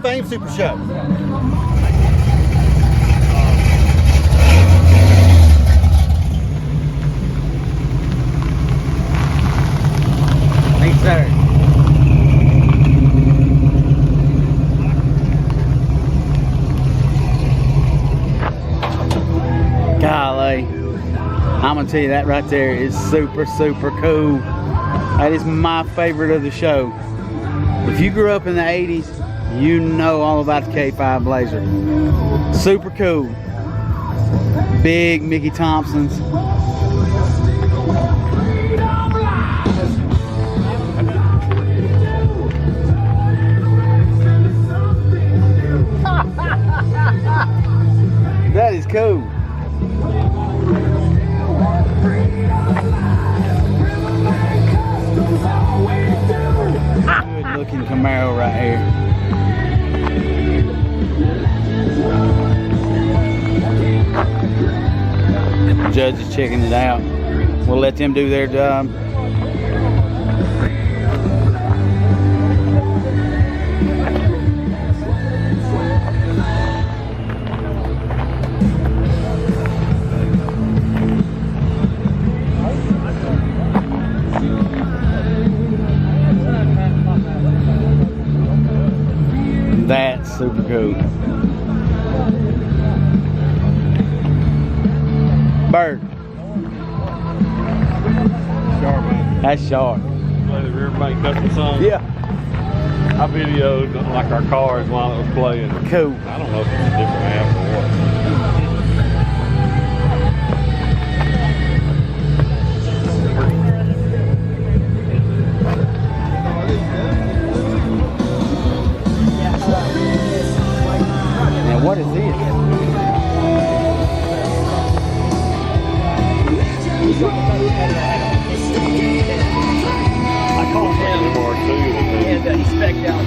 Fame Super Show. Thanks, sir. Golly, I'm gonna tell you that right there is super, super cool. That is my favorite of the show. If you grew up in the 80s, you know all about the K5 Blazer. Super cool. Big Mickey Thompsons. That is cool. Good looking Camaro right here. Judge is checking it out. We'll let them do their job. That's super cool. Bird. Sharp, man. That's sharp. Play the rear bank custom song. Yeah. I videoed like our cars while it was playing. Cool. I don't know if it's a different app or what. Now what is this? I called him MR2. and he spec'd out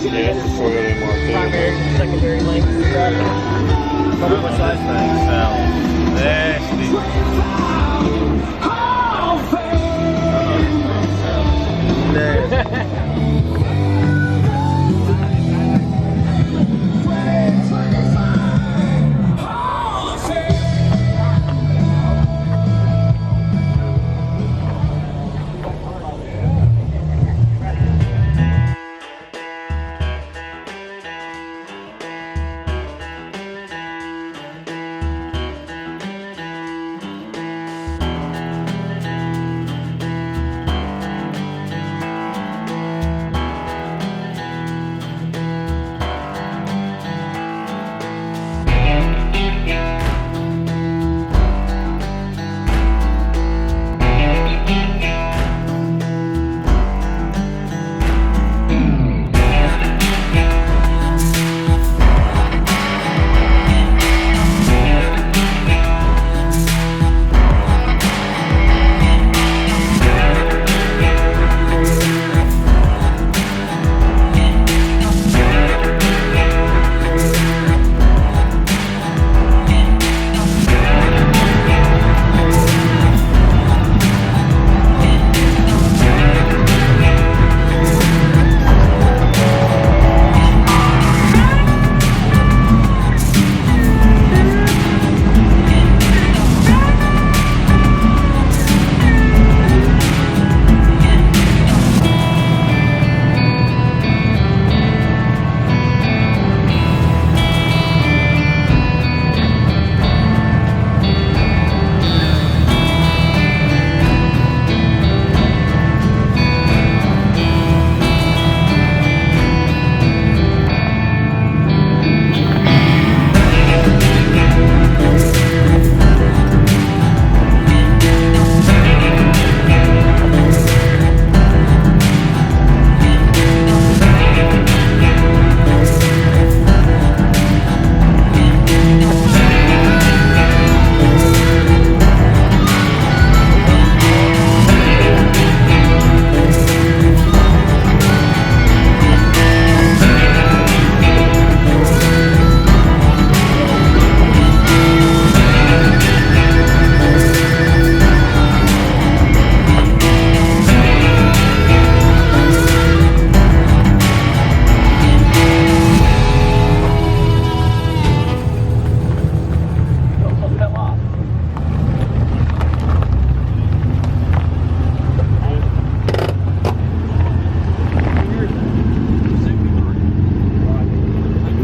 Yeah, it's a Toyota MR2. primary and secondary length. How much that thing sounds nasty.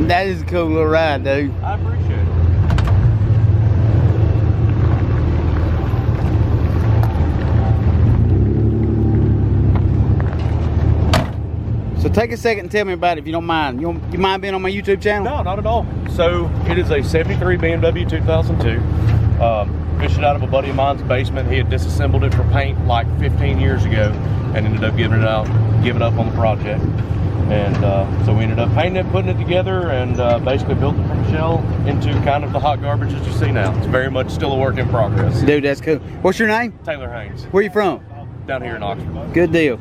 That is a cool little ride, dude. I appreciate it. So take a second and tell me about it if you don't mind. You mind being on my YouTube channel? No, not at all. So it is a 73 BMW 2002. Fished it out of a buddy of mine's basement. He had disassembled it for paint like 15 years ago and ended up giving up on the project. And so we ended up painting it, putting it together, and basically built it from a shell into kind of the hot garbage that you see now. It's very much still a work in progress. Dude, that's cool. What's your name? Taylor Haynes, Where you from? down here in Oxford. Good deal.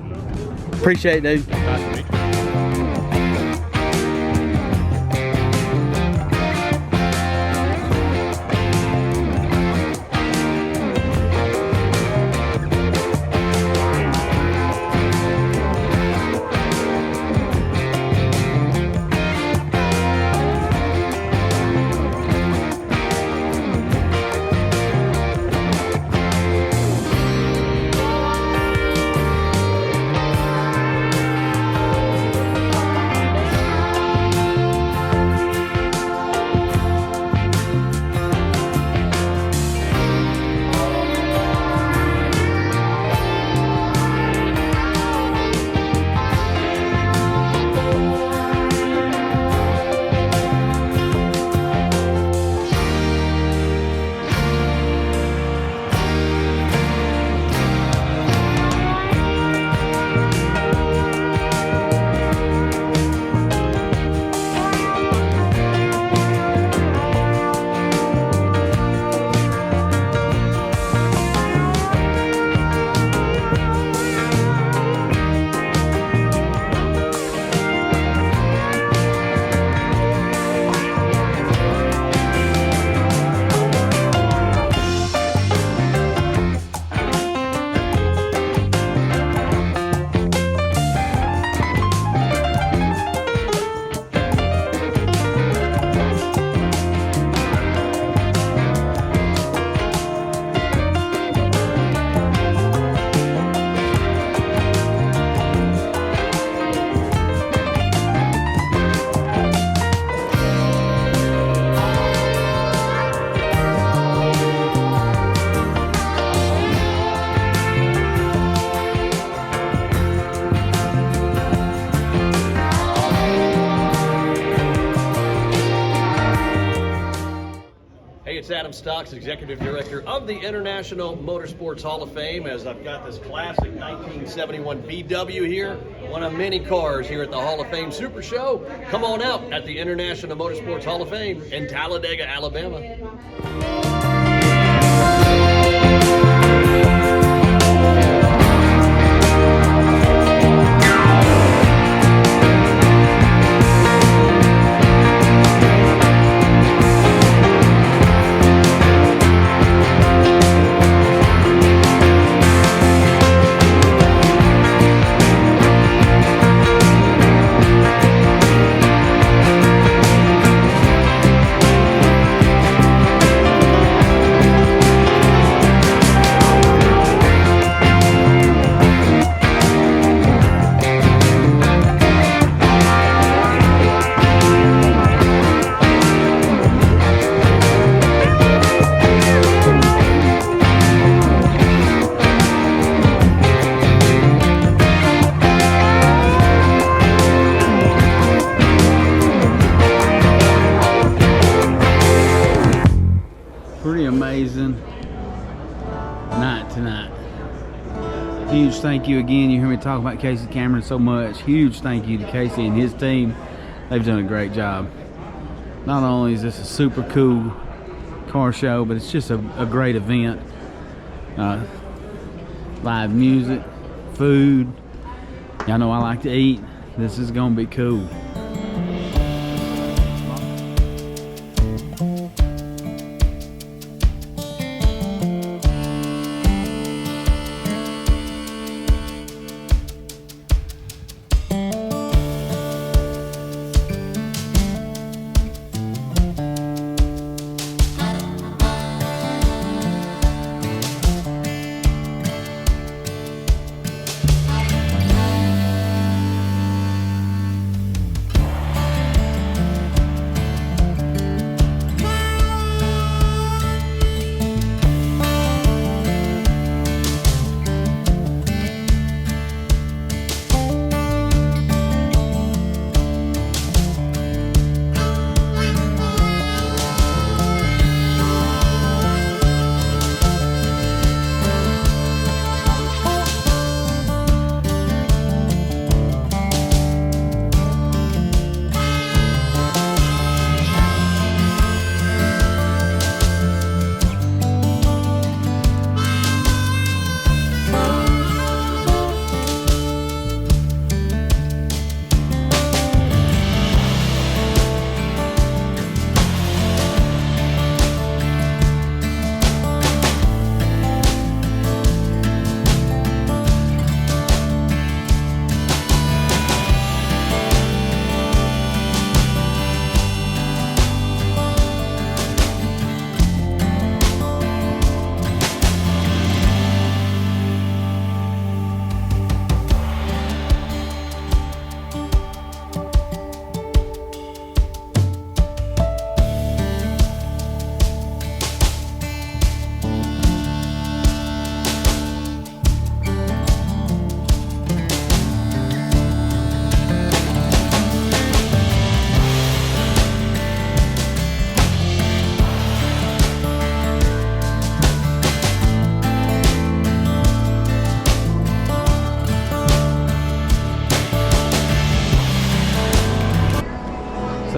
Appreciate it, dude. Nice to meet you. Hey, it's Adam Stocks, Executive Director of the International Motorsports Hall of Fame, as I've got this classic 1971 VW here, one of many cars here at the Hall of Fame Super Show. Come on out at the International Motorsports Hall of Fame in Talladega, Alabama. Pretty amazing night tonight. Huge thank you again. You hear me talk about Casey Cameron so much. Huge thank you to Casey and his team. They've done a great job. Not only is this a super cool car show, but it's just a great event. Live music, food. Y'all know I like to eat. This is gonna be cool.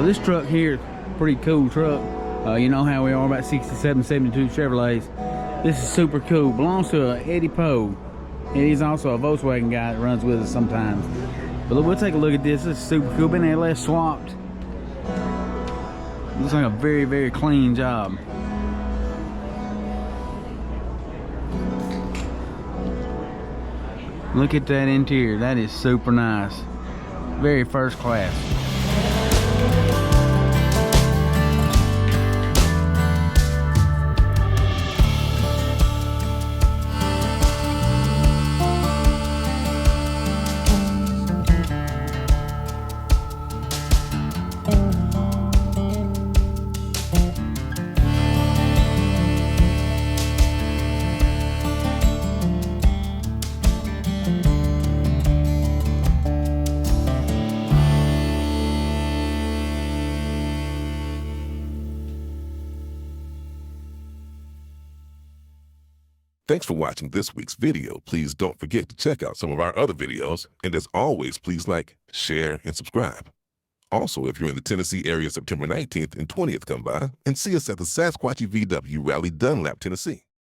this truck here, pretty cool truck. You know how we are about 67, 72 Chevrolets. This is super cool. Belongs to Eddie Poe. And he's also a Volkswagen guy that runs with us sometimes. But we'll take a look at this. This is super cool. Been LS swapped. Looks like a very, very clean job. Look at that interior. That is super nice. Very first class. Thanks for watching this week's video. Please don't forget to check out some of our other videos. And as always, please like, share, and subscribe. Also, if you're in the Tennessee area September 19th and 20th, come by and see us at the Sasquatchy VW Rally Dunlap, Tennessee.